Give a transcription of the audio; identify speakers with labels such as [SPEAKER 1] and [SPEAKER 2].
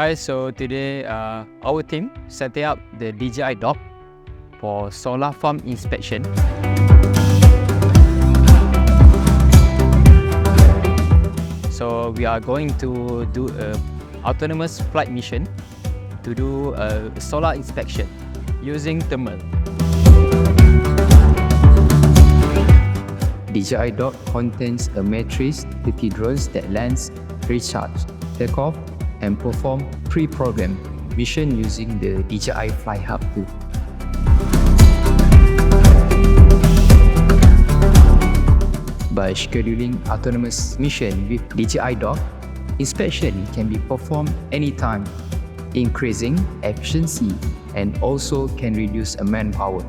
[SPEAKER 1] Hi, so today our team setting up the DJI Dock for solar farm inspection. So we are going to do a autonomous flight mission to do a solar inspection using thermal. DJI Dock contains a Matrice 30 drones that lands, recharge, take off, and perform pre-programmed mission using the DJI Flighthub too. By scheduling autonomous mission with DJI Dock, inspection can be performed anytime, increasing efficiency and also can reduce manpower.